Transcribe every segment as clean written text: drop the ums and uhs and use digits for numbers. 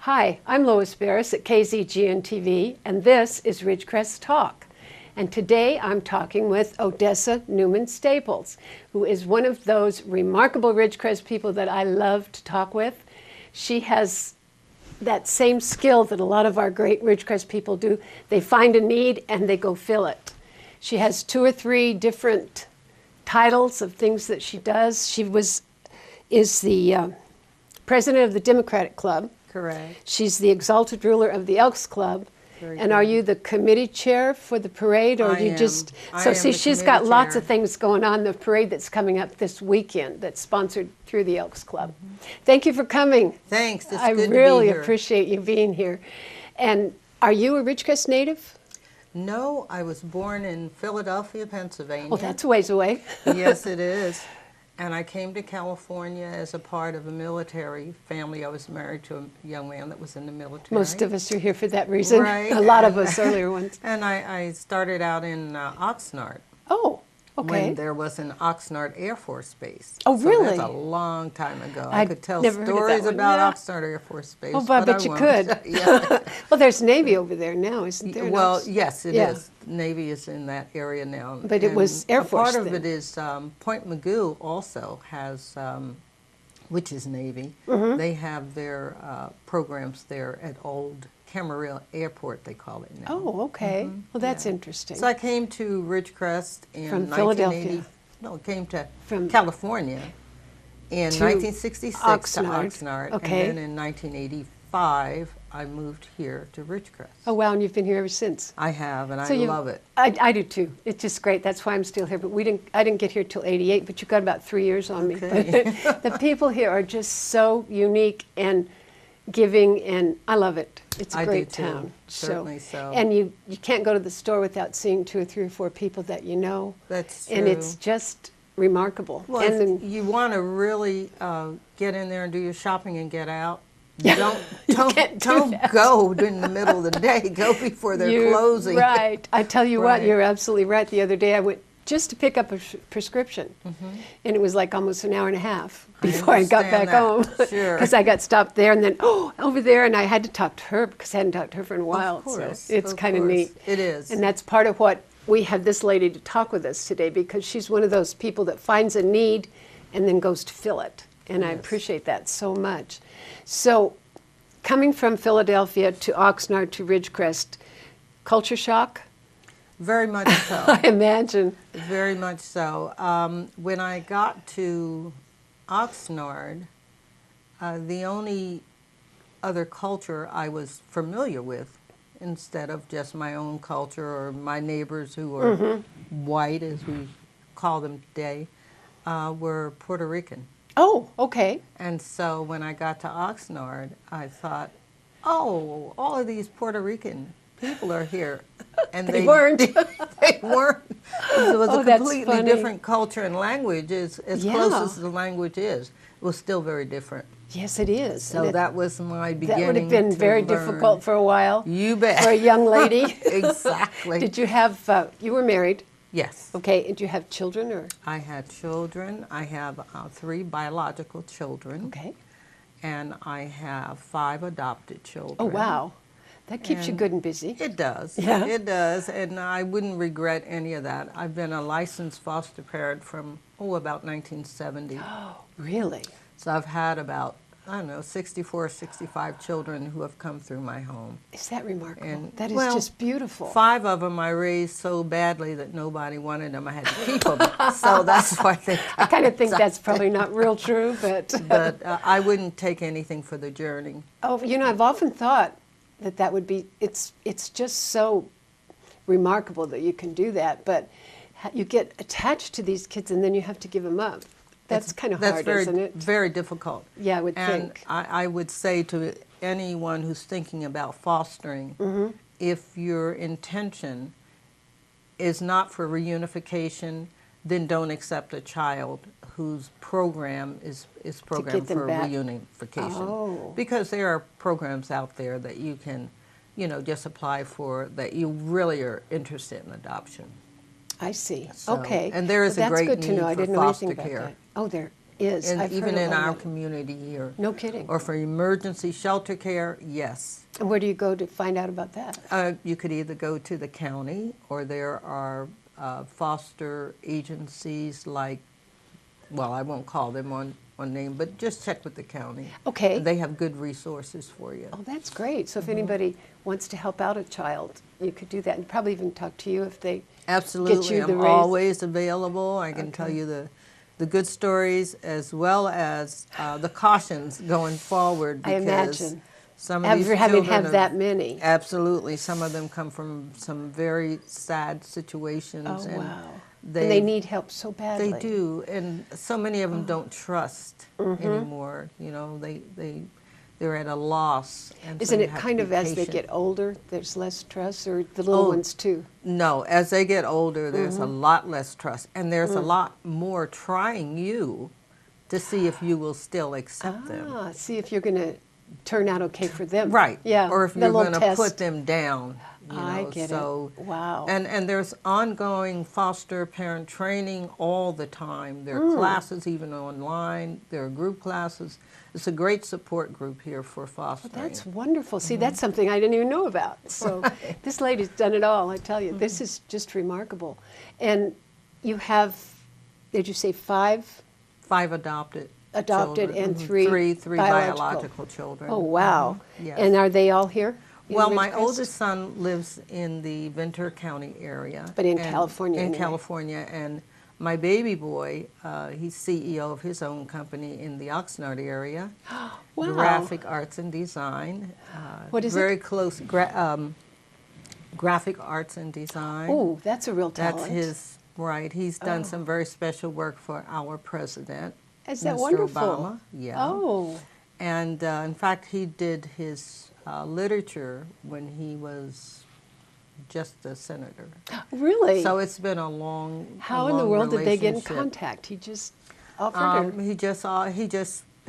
Hi, I'm Lois Barris at KZGN-TV, and this is Ridgecrest Talk. And today I'm talking with Odessa Newman-Staples, who is one of those remarkable Ridgecrest people that I love to talk with. She has that same skill that a lot of our great Ridgecrest people do. They find a need and they go fill it. She has 2 or 3 different titles of things that she does. She is the president of the Democratic Club. Correct. She's the exalted ruler of the Elks Club. Very and good. are you the committee chair for the parade, or I you am. just? I So am see, the she's got committee lots chair. of things going on. The parade that's coming up this weekend, that's sponsored through the Elks Club. Thank you for coming. Thanks. It's I good really to be here. appreciate you being here. And are you a Ridgecrest native? No, I was born in Philadelphia, Pennsylvania. Oh, that's a ways away. Yes, it is. And I came to California as a part of a military family. I was married to a young man that was in the military. Most of us are here for that reason. Right. A lot of us earlier ones. And I started out in Oxnard. Oh, okay. When there was an Oxnard Air Force Base. Oh, So really? that's a long time ago. I'd I could tell never heard of that stories one. about Yeah. Oxnard Air Force Base. Oh, but I bet you won't. could. Yeah. Well, there's Navy over there now, isn't there? Well, No? yes, it Yeah. is. Navy is in that area now. But it was And Air a Force part of then. it is Point Magoo also has, which is Navy. Mm-hmm. They have their programs there at Old Camarillo Airport, they call it now. Oh, okay. Well, that's Yeah. interesting. So I came to Ridgecrest in From 1980. Philadelphia. No, came to From California in to 1966 to Oxnard. Oxnard. Okay. And then in 1985, I moved here to Ridgecrest. Oh, wow, and you've been here ever since. I have, and So I you- love it. I do too. It's just great. That's why I'm still here. But I didn't get here till '88. But you've got about 3 years on me. Okay. But the people here are just so unique and giving, and I love it. It's a I do great too. town. Certainly so. And you can't go to the store without seeing 2 or 3 or 4 people that you know. That's true. And it's just remarkable. Well, and if then, you want to really get in there and do your shopping and get out, Yeah. can't do don't that. go in the middle of the day. Go before they're You're closing. Right. I tell you what, Right. you're absolutely right. The other day I went just to pick up a prescription, and it was like almost an hour and a half I before I got back understand home. that. Sure. Because I got stopped there and then, over there, and I had to talk to her because I hadn't talked to her for a while. Of course. So it's of kind of course. neat. It is. And that's part of what we have this lady to talk with us today, because she's one of those people that finds a need and then goes to fill it. And I Yes. appreciate that so much. So coming from Philadelphia to Oxnard to Ridgecrest, culture shock? Very much so. I imagine. Very much so. When I got to Oxnard, the only other culture I was familiar with, instead of just my own culture or my neighbors who are white, as we call them today, were Puerto Rican. Oh, okay. And so when I got to Oxnard, I thought, oh, all of these Puerto Rican people are here. And They weren't. They weren't. It was Oh, a that's completely funny. different culture and language. As Yeah. close as the language is, it was still very different. Yes, it is. So And that was my that beginning. would have been to very learn. difficult for a while. You bet. For a young lady. Exactly. Did you have, you were married, Yes. okay, and did you have children or? I had children. I have 3 biological children. Okay. And I have 5 adopted children. Oh, wow. That keeps you And good and busy. It does. Yeah. It does, and I wouldn't regret any of that. I've been a licensed foster parent from, about 1970. Really? So I've had about, 64, 65 children who have come through my home. Is that remarkable? And, That is well, just beautiful. 5 of them I raised so badly that nobody wanted them. I had to keep them. So that's why they I kind of think that's probably not real true, but. But I wouldn't take anything for the journey. Oh, I've often thought that would be, it's just so remarkable that you can do that, but you get attached to these kids and then you have to give them up. That's kind of hard, very, isn't it? very difficult. Yeah, I would And think. I would say to anyone who's thinking about fostering, Mm-hmm. if your intention is not for reunification, then don't accept a child whose program is programmed them for back. reunification. Oh. Because there are programs out there that you can, just apply for that you really are interested in adoption. I see. So- Okay. and there is Well, a great that's good to need know. I for didn't know anything foster about care. that. Oh, there is. And I've even heard a in lot our of it. community here. No kidding. Or for emergency shelter care, yes. And where do you go to find out about that? You could either go to the county, or there are foster agencies like, well, I won't call them on name, but just check with the county. Okay. They have good resources for you. Oh, that's great. So if anybody wants to help out a child, you could do that, and probably even talk to you if they Absolutely. get you the I'm raise. always available. I can tell Okay. you the good stories as well as the cautions going forward. I Because imagine. some of these After having children have that many. Absolutely. Some of them come from some very sad situations. Oh, and wow. And they need help so badly. They do, and so many of them don't trust Mm-hmm. anymore. You know, they're at a loss. And so Isn't you it have to kind be of as they patient. get older, there's less trust, or the little ones too? No, as they get older, there's Mm-hmm. a lot less trust, and there's Mm. a lot more trying you to see if you will still accept them. Ah, see if you're going to turn out okay for them. Right. Yeah. Or if the you're little going to test. put them down. You know, I get so, it. Wow. And there's ongoing foster parent training all the time. There are Mm. classes even online. There are group classes. It's a great support group here for fostering. That's wonderful. See, Mm-hmm. that's something I didn't even know about. So this lady's done it all, I tell you. This is just remarkable. And you have, did you say 5? 5 adopted. Adopted children. and Mhm. 3 three biological. biological children. Oh, wow. Mhm. Yes. And are they all here? in Well, my Ridgecrest? oldest son lives in the Ventura County area. But in and- California In anyway. California, and my baby boy, he's CEO of his own company in the Oxnard area. Wow. Graphic Arts and Design. What is it? Very close, Graphic Arts and Design. Oh, that's a real talent. That's his, right. He's done some very special work for our president, Is that Mr. wonderful? Obama. Yeah. Oh, And in fact, he did his literature when he was just a senator. really? So it's been a long How in the world did they get in relationship. contact? He just offered her?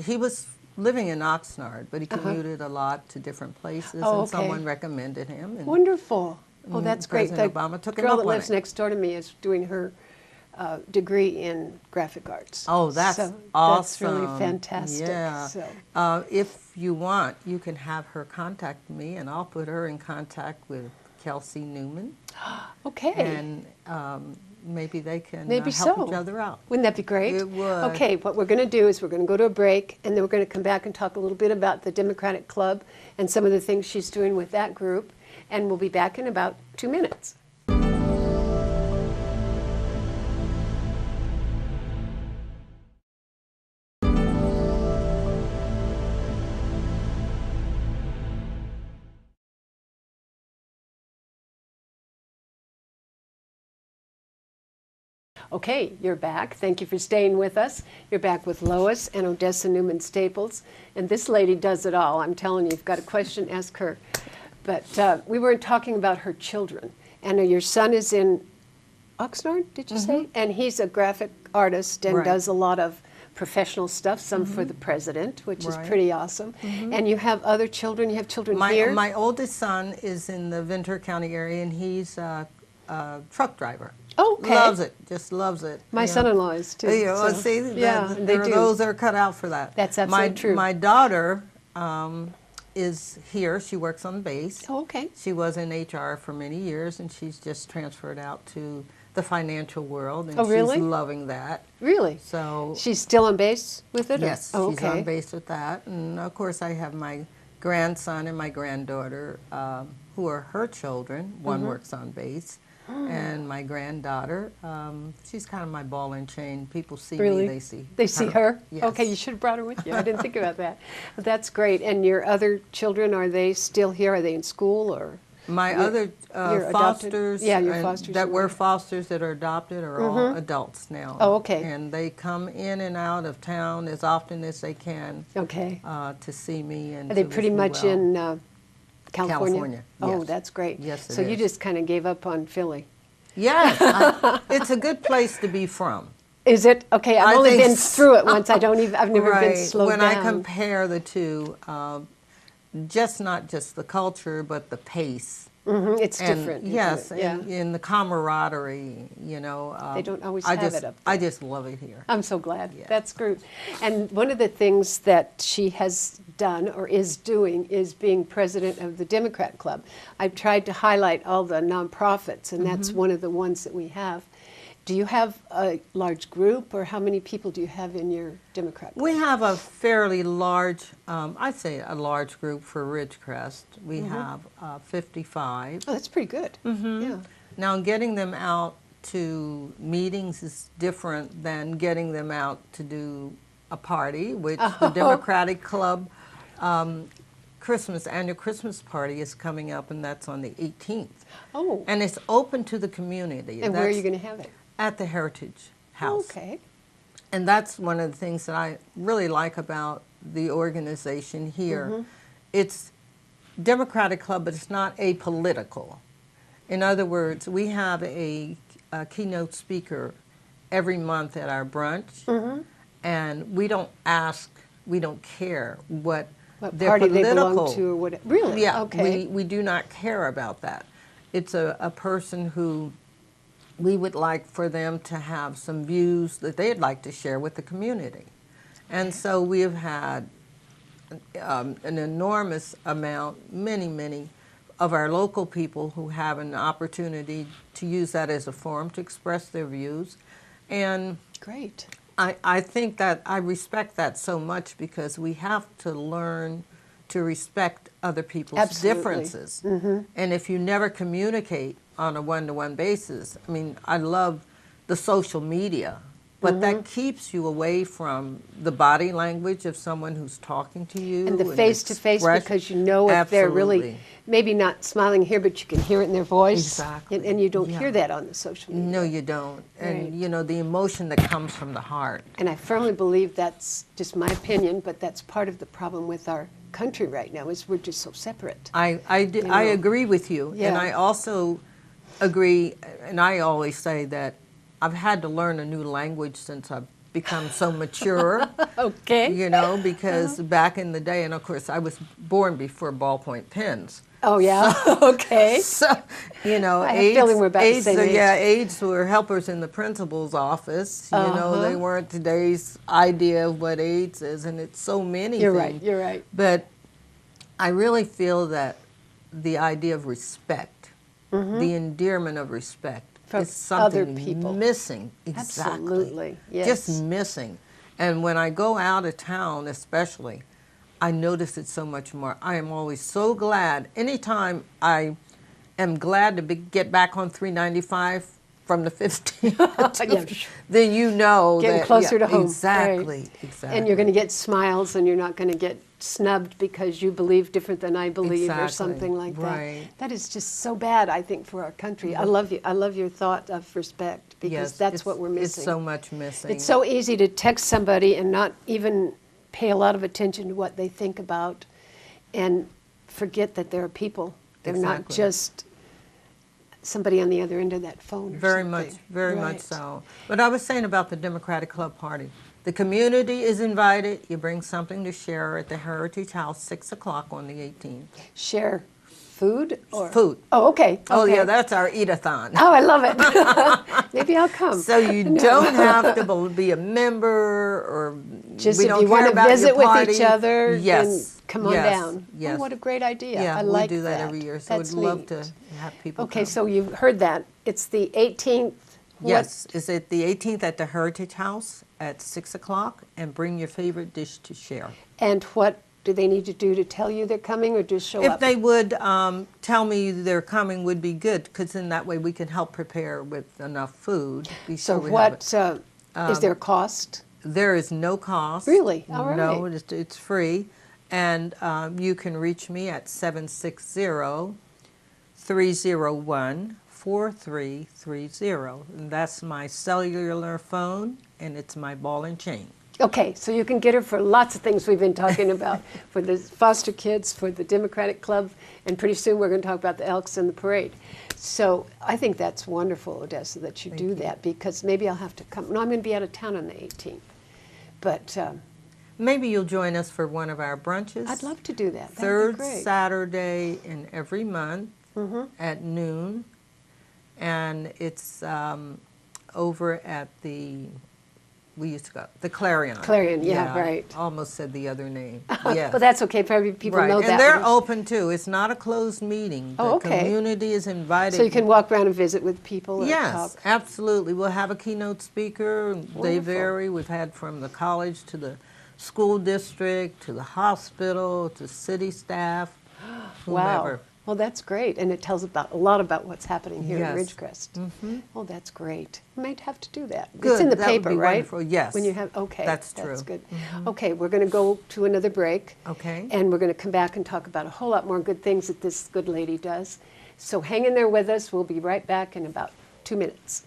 He was living in Oxnard, but he commuted a lot to different places, Oh, and okay. someone recommended him. And Wonderful. Oh, that's great. President The Obama took him girl up that on lives it. next door to me is doing her degree in graphic arts. Oh, that's so awesome. That's really fantastic. Yeah. So, If you want, you can have her contact me, and I'll put her in contact with Kelsey Newman, okay. and maybe they can Maybe help so. each other out. Wouldn't that be great? It would. Okay, what we're going to do is we're going to go to a break, and then we're going to come back and talk a little bit about the Democratic Club and some of the things she's doing with that group, and we'll be back in about 2 minutes. Okay, you're back. Thank you for staying with us. You're back with Lois and Odessa Newman Staples. And this lady does it all. I'm telling you, you've got a question, ask her. But we were talking about her children. And your son is in Oxnard, did you say? And he's a graphic artist and Right. does a lot of professional stuff, some for the president, which is Right. pretty awesome. And you have other children? You have children here? My oldest son is in the Ventura County area, and he's a truck driver. Oh, okay. Loves it, just loves it. My you know. son-in-law is too. You know, so- see, yeah, that, they there are do. those that are cut out for that. That's absolutely true. My daughter is here. She works on base. Oh, okay. She was in HR for many years, and she's just transferred out to the financial world, and Oh, really? she's loving that. Really? So She's still on base with it? or- yes, Oh, she's okay. on base with that. And of course, I have my grandson and my granddaughter, who are her children. One Mm-hmm. works on base. And my granddaughter, she's kind of my ball and chain. People see Really? me, they see They see her? Yes. Okay, you should have brought her with you. I didn't think about that. That's great. And your other children, are they still here? Are they in school or? My Your- other your adopted- fosters, yeah, your and fosters that are were there. fosters that are adopted are all adults now. Oh, okay. And they come in and out of town as often as they can Okay. to see me. And Are they to wish pretty me much well. in California? California, Oh, yes. that's great. Yes, it So you is. just kind of gave up on Philly. Yes, it's a good place to be from. Is it? Okay, I've I only think been through it once. I've never right. been slowed when down. I compare the two, not just the culture, but the pace It's different. isn't Yes, it? Yeah. and the camaraderie, you know. They don't always I have just, it up there. I just love it here. I'm so glad. Yeah. That's great. And one of the things that she has done or is doing is being president of the Democrat Club. I've tried to highlight all the nonprofits, and that's one of the ones that we have. Do you have a large group, or how many people do you have in your Democrat Club? We have a fairly large, I'd say a large group for Ridgecrest. We have 55. Oh, that's pretty good. Yeah. Now, getting them out to meetings is different than getting them out to do a party, which the Democratic Club annual Christmas party is coming up, and that's on the 18th. Oh. And it's open to the community. And where are you going to have it? At the Heritage House. Okay. And that's one of the things that I really like about the organization here. It's Democratic Club, but it's not apolitical. In other words, we have a keynote speaker every month at our brunch, and we don't ask, we don't care what their party political, they belong to or what. Really? Yeah, Okay. we do not care about that. It's a person who we would like for them to have some views that they'd like to share with the community. And so we have had an enormous amount, many of our local people who have an opportunity to use that as a forum to express their views. And Great. I think that I respect that so much because we have to learn to respect other people's Absolutely. differences. And if you never communicate on a one-to-one basis, I mean, I love the social media, but that keeps you away from the body language of someone who's talking to you. And the face-to-face, because you know if they're really, maybe not smiling here, but you can hear it in their voice. Exactly. And you don't hear that on the social media. No, you don't. And, Right. you know, the emotion that comes from the heart. And I firmly believe that's just my opinion, but that's part of the problem with our country right now, is we're just so separate. I know. agree with you. Yeah. And I also agree, and I always say that I've had to learn a new language since I've become so mature. Okay. You know, because back in the day, and of course I was born before ballpoint pens. Oh, yeah? Okay. So, you know, I have a feeling we're about the same age. Yeah, aides were helpers in the principal's office. You know, they weren't today's idea of what AIDS is, and it's so many You're things. right, you're right. But I really feel that the idea of respect, the endearment of respect, From is something other people. missing. Exactly. Absolutely, yes. Just missing. And when I go out of town, especially, I notice it so much more. I am always so glad. Anytime I am glad to get back on 395 from the 15th, then you know Getting that, closer to home. Exactly, Right. exactly. And you're going to get smiles, and you're not going to get snubbed because you believe different than I believe, or Exactly. something like that. Right. That is just so bad, I think, for our country. I love you. I love your thought of respect, because Yes, that's what we're missing. It's so much missing. It's so easy to text somebody and not even pay a lot of attention to what they think about, and forget that there are people. They're not Exactly. just somebody on the other end of that phone. Or Very something. much, very much Right. so. But I was saying about the Democratic Club Party. The community is invited. You bring something to share at the Heritage House, 6 o'clock on the 18th. Share food or Food. Oh, okay. Oh, okay. yeah, that's our eat-a-thon. Oh, I love it. Maybe I'll come. So you don't have to be a member, or Just we if don't you care want to about your visit with party. each other, Yes, then come on yes, down. Yes. Oh, what a great idea. Yeah, I like we do that every year, so That's we'd love neat. to have people Okay, come. so you've heard that. It's the 18th. Yes, is it the 18th at the Heritage House at 6 o'clock, and bring your favorite dish to share. And what do they need to do to tell you they're coming, or just show If up? they would tell me they're coming, would be good, because in that way we can help prepare with enough food. Be So sure we have it. what, is there a cost? There is no cost. Really? All right. No, it's free. And you can reach me at 760-301-4330. And that's my cellular phone, and it's my ball and chain. Okay, so you can get her for lots of things we've been talking about, for the foster kids, for the Democratic Club, and pretty soon we're going to talk about the Elks and the parade. So I think that's wonderful, Odessa, that you do that, because maybe I'll have to come. No, I'm going to be out of town on the 18th. But Maybe you'll join us for one of our brunches. I'd love to do that. That'd Third be great. Saturday in every month. at noon, and it's over at the, we used to go, the Clarion. Clarion, yeah, right. Almost said the other name. Yes. Well, that's okay. Probably people Right, know and that they're one. open too. It's not a closed meeting. Oh, The okay. community is invited. So you can walk around and visit with people or Yes, talk. absolutely. We'll have a keynote speaker. They Wonderful. vary. We've had from the college to the school district to the hospital to city staff, whomever. Wow. Well, that's great, and it tells a lot about what's happening here Yes. at Ridgecrest. Oh, that's great. You might have to do that. It's Good, in the that would paper, be right? wonderful. Yes. When you have, okay. That's true. That's good. Okay, we're going to go to another break. Okay. And we're going to come back and talk about a whole lot more good things that this good lady does. So hang in there with us. We'll be right back in about 2 minutes.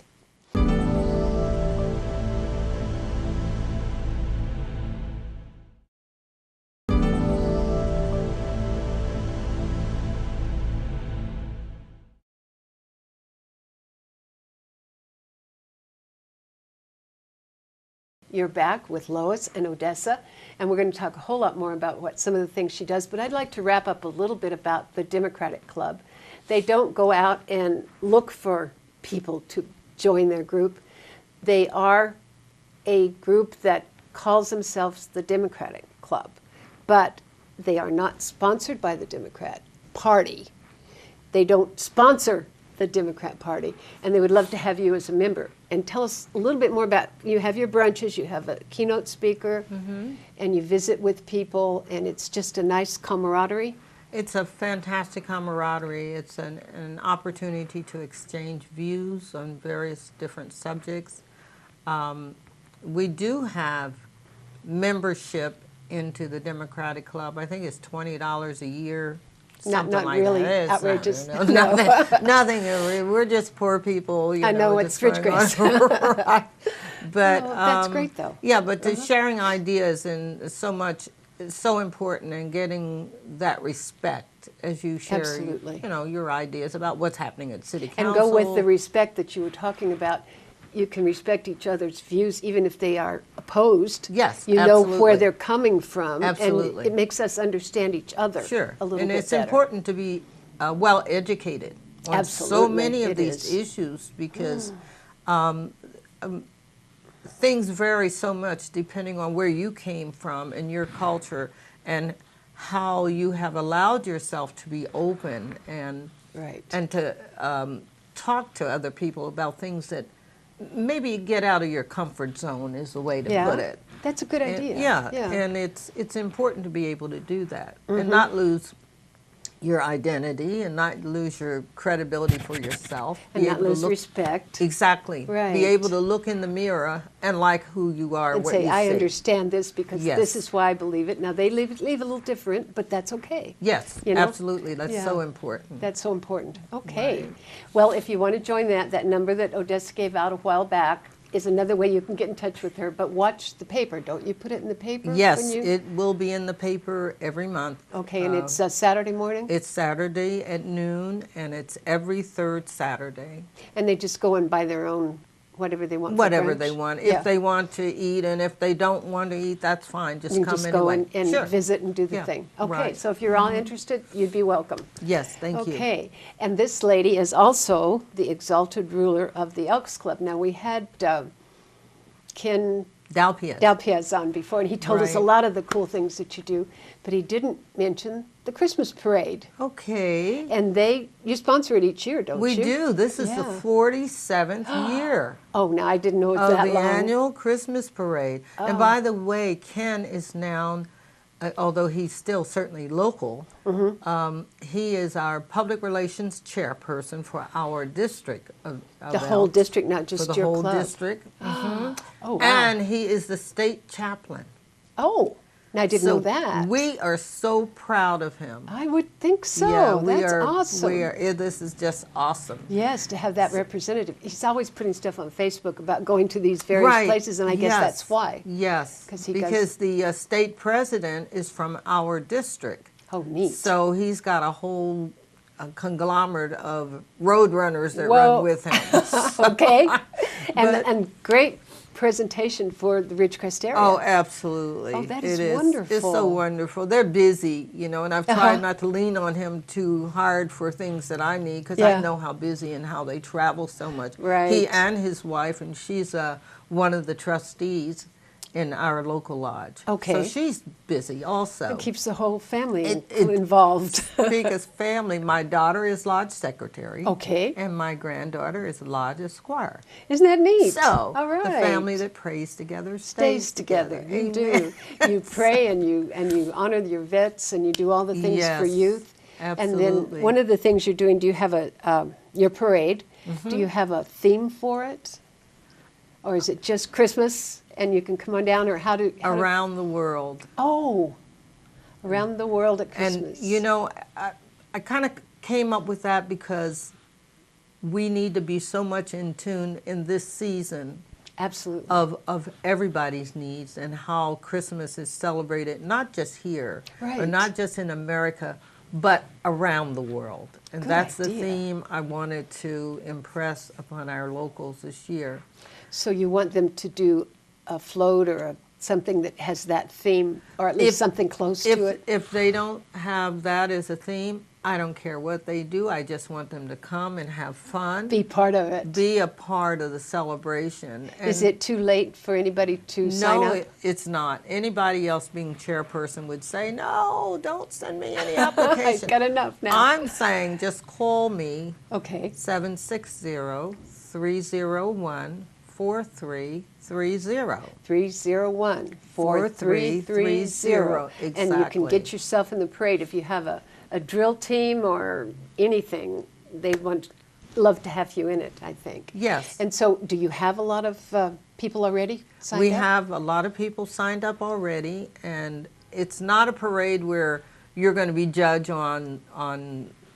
You're back with Lois and Odessa, and we're going to talk a whole lot more about what some of the things she does, but I'd like to wrap up a little bit about the Democratic Club. They don't go out and look for people to join their group. They are a group that calls themselves the Democratic Club, but they are not sponsored by the Democrat Party. They don't sponsor the Democrat Party, and they would love to have you as a member. And tell us a little bit more about, you have your brunches, you have a keynote speaker, and you visit with people, and it's just a nice camaraderie. It's a fantastic camaraderie. It's an opportunity to exchange views on various different subjects. We do have membership into the Democratic Club. I think it's $20 a year. Not like really that. outrageous. No. Nothing. We're just poor people. I know, it's Ridgecrest. Right. But that's great, though. Yeah, but the sharing ideas and so much is so important, and getting that respect as you share, Absolutely. your ideas about what's happening at City Council. And go with the respect that you were talking about. You can respect each other's views, even if they are opposed. Yes, you know absolutely. where they're coming from. Absolutely. And it makes us understand each other Sure. a little and bit it's better. important to be well educated on so Absolutely, many of it these is. issues, because things vary so much depending on where you came from and your culture, and how you have allowed yourself to be open and Right. and to talk to other people about things that maybe get out of your comfort zone is the way to put it. That's a good And- idea. yeah, and it's important to be able to do that and not lose your identity and not lose your credibility for yourself. And Be not able to lose look- respect. Exactly. Right. Be able to look in the mirror and like who you are, And what say, you I see. understand this because Yes. this is why I believe it. Now, they leave a little different, but that's okay. Yes, You know? absolutely. That's Yeah. so important. That's so important. Okay. Right. Well, if you want to join that number that Odessa gave out a while back is another way you can get in touch with her. But watch the paper. Don't you put it in the paper? Yes, when you... it will be in the paper every month. Okay, and it's Saturday morning? It's Saturday at noon, and it's every third Saturday. And they just go and buy their own, whatever they want for Whatever brunch? they want. Yeah. If they want to eat, and if they don't want to eat, that's fine. Just You come just anyway. go and Sure. visit and do the Yeah, thing. Okay, right. so if you're all interested, you'd be welcome. Yes, thank you. Okay, and this lady is also the exalted ruler of the Elks Club. Now, we had Ken Dalpiez. Dalpiez on before, and he told us a Right. lot of the cool things that you do, but he didn't mention the Christmas parade. Okay. And you sponsor it each year, don't We you? do. This is the Yeah. 47th year Oh, no, I didn't know it was of that the long. annual Christmas parade. And by the way, Ken is now, although he's still certainly local, he is our public relations chairperson for our district of The whole Elks, district, not for just the your whole club. district. Oh, wow. And he is the state chaplain. Oh, and I didn't know that. We are so proud of him. I would think so. Yeah, we That's are. awesome. This is just awesome. Yes, to have that representative. He's always putting stuff on Facebook about going to these various places, and I guess yes. that's why. Yes, 'Cause he because the state president is from our district. Oh, neat. So he's got a whole conglomerate of road runners that Whoa. run with him. Okay, and great presentation for the Ridgecrest area. Oh, absolutely. Oh, that is It wonderful. It's so wonderful. They're busy, you know, and I've tried not to lean on him too hard for things that I need because I know how busy and how they travel so much. Right. He and his wife, and she's one of the trustees in our local lodge. Okay. So she's busy also. It keeps the whole family It- involved. Speak as family, my daughter is lodge secretary. Okay. And my granddaughter is lodge esquire. Isn't that neat? So, all right. the family that prays together stays together. You do. You pray and you honor your vets and you do all the things for Yes, youth. absolutely. And then one of the things you're doing, do you have your parade? Do you have a theme for it? Or is it just Christmas and you can come on down, or Around the world. Oh, around the world at Christmas. And, you know, I kind of came up with that because we need to be so much in tune in this season Absolutely. of everybody's needs and how Christmas is celebrated, not just here, or Right. not just in America, but around the world. And Good that's the idea. theme I wanted to impress upon our locals this year. So you want them to do a float or something that has that theme, or at least something close to it? If they don't have that as a theme, I don't care what they do. I just want them to come and have fun. Be part of it. Be a part of the celebration. And Is it too late for anybody to sign no, up? it's not. Anybody else being chairperson would say, no, don't send me any application. I've got enough now. I'm saying just call me, Okay. 760-301-4330. 301-4330. And you can Exactly. get yourself in the parade if you have a drill team or anything. They love to have you in it, I think. Yes. And so do you have a lot of people already signed We up? have a lot of people signed up already, and it's not a parade where you're going to be judged on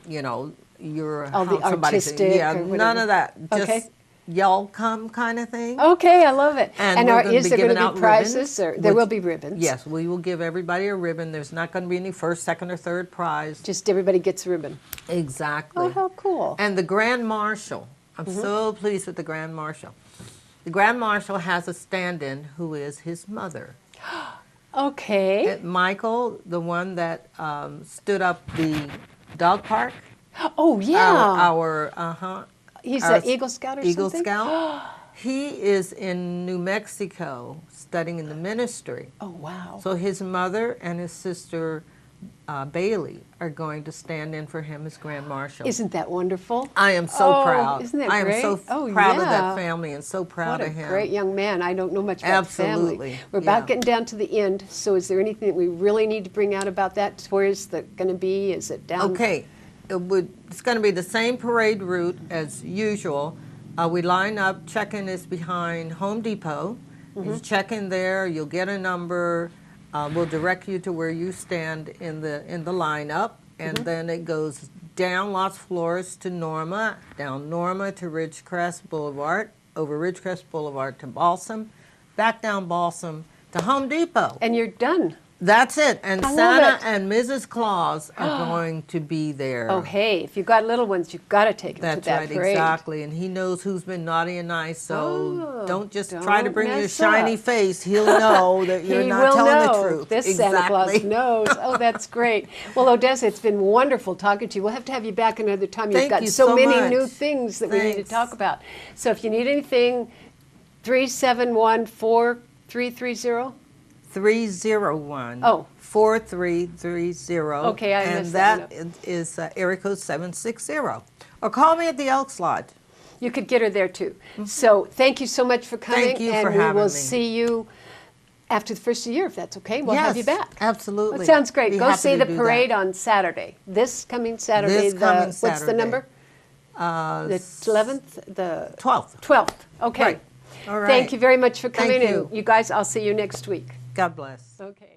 you know, your All the how somebody says- artistic yeah, or none whatever. of that. Just Okay. y'all come kind of thing. Okay, I love it. And we're gonna is be there going giving to out be prizes? ribbons, Or there which- will be ribbons. Yes, we will give everybody a ribbon. There's not going to be any first, second, or third prize. Just everybody gets a ribbon. Exactly. Oh, how cool. And the Grand Marshal, I'm so pleased with the Grand Marshal. The Grand Marshal has a stand-in who is his mother. Okay. Michael, the one that stood up the dog park. Oh, yeah. He's He's an Eagle Scout or Eagle something? Scout. He is in New Mexico studying in the ministry. Oh, wow. So his mother and his sister Bailey are going to stand in for him as Grand Marshal. Isn't that wonderful? I am so Oh, proud. isn't that I am great? so Oh, proud of yeah. that family and so proud What a of him. great young man. I don't know much about the family. Absolutely, We're about yeah. getting down to the end, so is there anything that we really need to bring out about that? Where is that going to be? Is it down? Okay, it's going to be the same parade route as usual. We line up, check-in is behind Home Depot. You check in there, you'll get a number. We'll direct you to where you stand in the lineup, and then it goes down Los Flores to Norma, down Norma to Ridgecrest Boulevard, over Ridgecrest Boulevard to Balsam, back down Balsam to Home Depot. And you're done. That's it. And I love Santa it. and Mrs. Claus are going to be there. Oh, hey, if you've got little ones, you've got to take them That's to that right, parade. exactly. And he knows who's been naughty and nice, so Oh, don't just try to don't bring your mess shiny up. face. He'll know that you're He not will telling know. the truth. This exactly. Santa Claus knows. Oh, that's great. Well, Odessa, it's been wonderful talking to you. We'll have to have you back another time. You've Thank got you so so many much. new things that we need to Thanks. talk about. So if you need anything, 371-4330. 301. Oh. 4330. Okay, I and messed that that is area code 760. Or call me at the Elks Lodge. You could get her there too. So thank you so much for coming. Thank you and for we having will me. see you after the first of the year, if that's okay. We'll have you Yes, back. absolutely. That sounds great. Be Go happy see to the do parade that. on Saturday. This coming Saturday. This coming What's the Saturday. number? The 11th? The 12th. 12th. Okay. Right. All right. Thank you very much for Thank coming. you. And you guys, I'll see you next week. God bless. Okay.